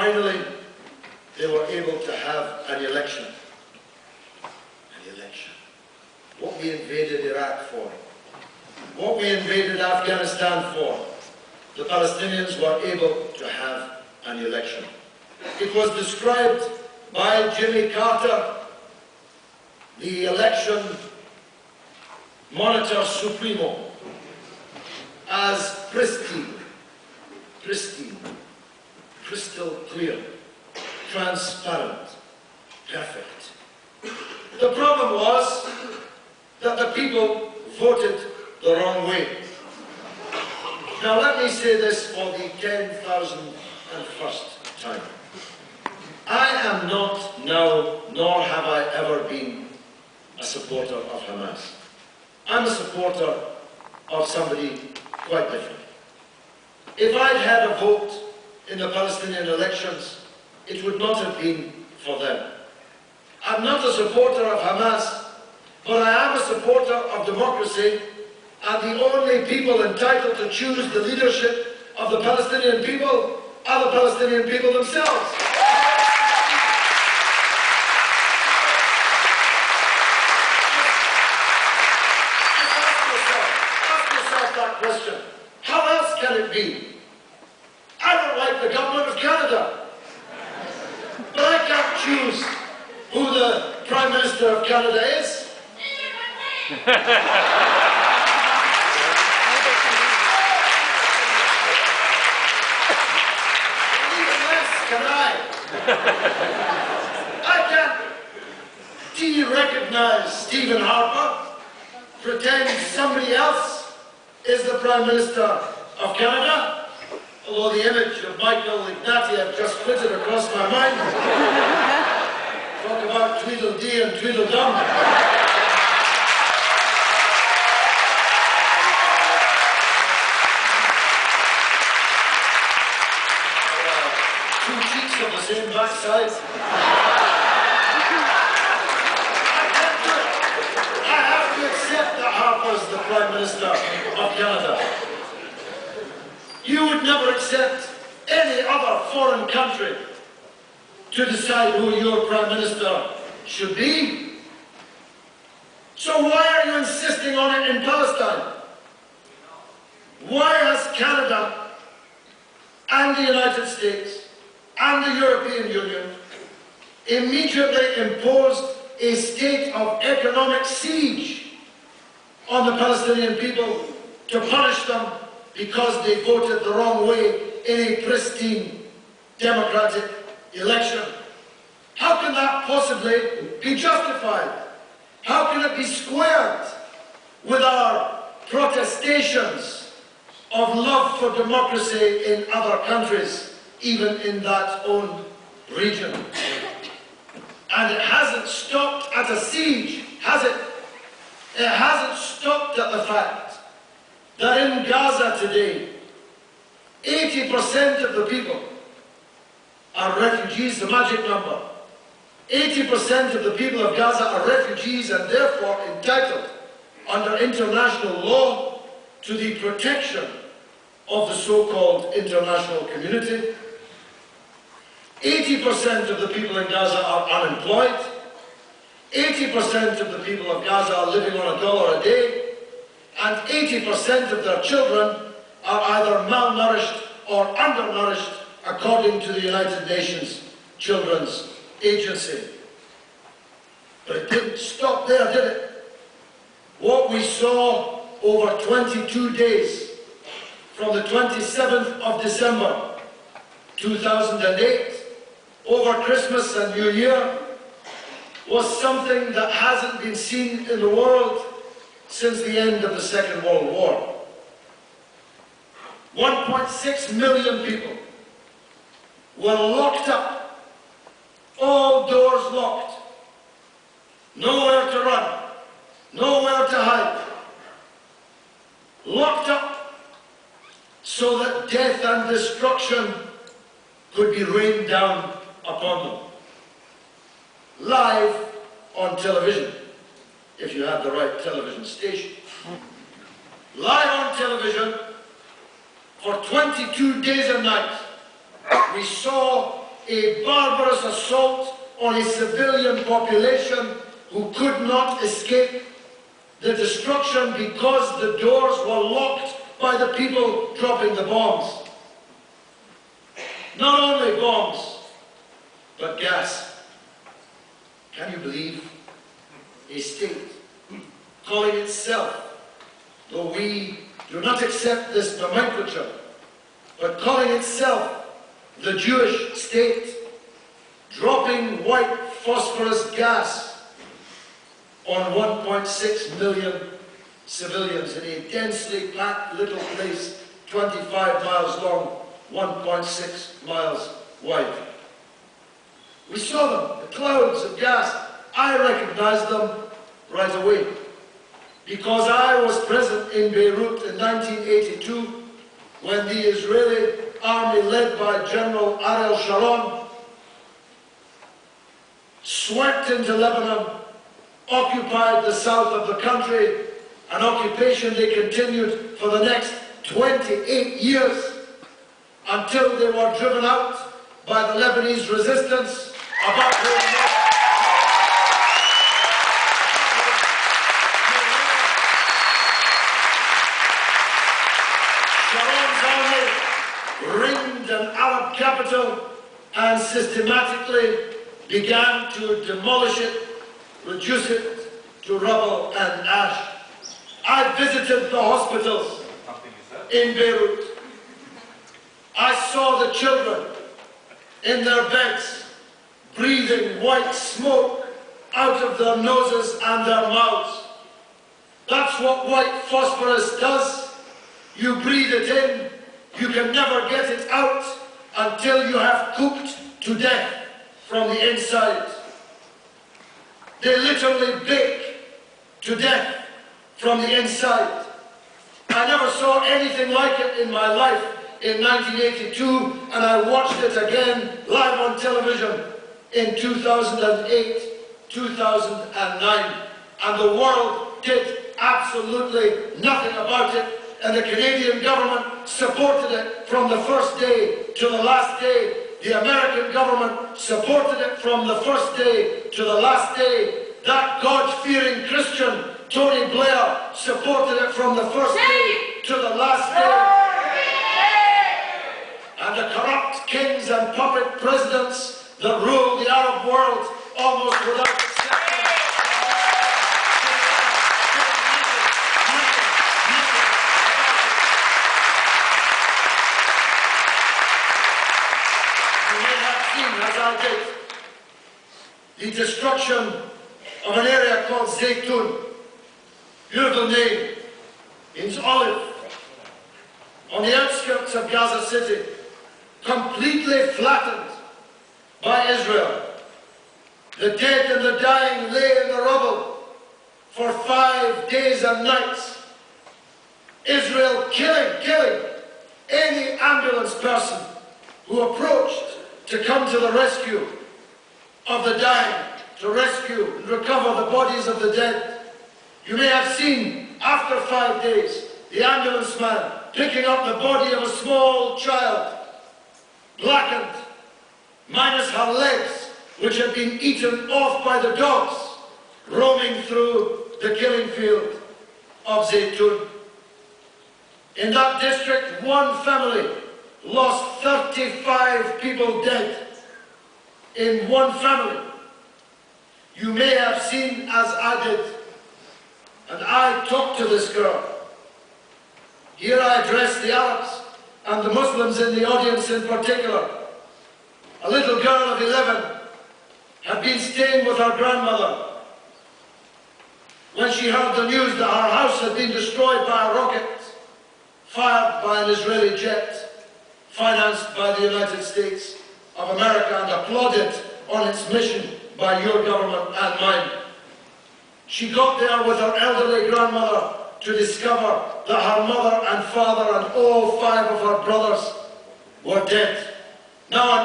finally, they were able to have an election. An election. What we invaded Iraq for, what we invaded Afghanistan for, the Palestinians were able to have an election. It was described by Jimmy Carter, the election monitor supremo, as pristine, crystal clear, transparent, perfect. The problem was that the people voted the wrong way. Now let me say this for the 10,001st time. I am not now, nor have I ever been, a supporter of Hamas. I'm a supporter of somebody quite different. If I'd had a vote in the Palestinian elections, it would not have been for them. I'm not a supporter of Hamas, but I am a supporter of democracy, and the only people entitled to choose the leadership of the Palestinian people are the Palestinian people themselves. Ask yourself that question. How else can it be? I don't like the government of Canada, but I can't choose who the Prime Minister of Canada is. Even less can I. I can't de-recognize Stephen Harper, pretend somebody else is the Prime Minister of Canada, although the image of Michael Ignatieff just flitted across my mind. Talk about Tweedledee and Tweedledum. Of the same backside. I have to accept that Harper's the Prime Minister of Canada. You would never accept any other foreign country to decide who your Prime Minister should be. So why are you insisting on it in Palestine? Why has Canada and the United States and the European Union immediately imposed a state of economic siege on the Palestinian people to punish them because they voted the wrong way in a pristine democratic election? How can that possibly be justified? How can it be squared with our protestations of love for democracy in other countries, even in that own region? And it hasn't stopped at a siege, has it? It hasn't stopped at the fact that in Gaza today, 80% of the people are refugees, the magic number. 80% of the people of Gaza are refugees and therefore entitled under international law to the protection of the so-called international community. 80% of the people in Gaza are unemployed. 80% of the people of Gaza are living on $1 a day. And 80% of their children are either malnourished or undernourished, according to the United Nations Children's Agency. But it didn't stop there, did it? What we saw over 22 days, from the 27th of December 2008, over Christmas and New Year, was something that hasn't been seen in the world since the end of the Second World War. 1.6 million people were locked up, all doors locked, nowhere to run, nowhere to hide, locked up so that death and destruction could be rained down upon them. Live on television, if you had the right television station. Live on television for 22 days and nights, we saw a barbarous assault on a civilian population who could not escape the destruction because the doors were locked by the people dropping the bombs. Not only bombs, but gas. Can you believe a state calling itself, though we do not accept this nomenclature, but calling itself the Jewish state, dropping white phosphorus gas on 1.6 million civilians in a densely packed little place, 25 miles long, 1.6 miles wide. We saw them, the clouds of gas. I recognized them right away because I was present in Beirut in 1982 when the Israeli army led by General Ariel Sharon swept into Lebanon, occupied the south of the country, an occupation they continued for the next 28 years until they were driven out by the Lebanese resistance about Sharon's army ringed an Arab capital and systematically began to demolish it, reduce it to rubble and ash. I visited the hospitals in Beirut. I saw the children in their beds, breathing white smoke out of their noses and their mouths. That's what white phosphorus does. You breathe it in, you can never get it out until you have cooked to death from the inside. They literally bake to death from the inside. I never saw anything like it in my life in 1982, and I watched it again live on television in 2008, 2009, and the world did absolutely nothing about it, and the Canadian government supported it from the first day to the last day. The American government supported it from the first day to the last day. That God-fearing Christian, Tony Blair, supported it from the first day to the last day. And the corrupt kings and puppet presidents that rule the Arab world almost without exception. You may have seen, as I did, the destruction of an area called Zaytun. Beautiful name, means olive. On the outskirts of Gaza City, completely flattened by Israel. The dead and the dying lay in the rubble for 5 days and nights. Israel killing any ambulance person who approached to come to the rescue of the dying, to rescue and recover the bodies of the dead. You may have seen, after 5 days, the ambulance man picking up the body of a small child, blackened, minus her legs, which had been eaten off by the dogs, roaming through the killing field of Zaytun. In that district, one family lost 35 people dead in one family. You may have seen, as I did, and I talked to this girl. Here I address the Arabs and the Muslims in the audience in particular. A little girl of 11 had been staying with her grandmother when she heard the news that her house had been destroyed by a rocket fired by an Israeli jet, financed by the United States of America and applauded on its mission by your government and mine. She got there with her elderly grandmother to discover that her mother and father and all 5 of her brothers were dead. Now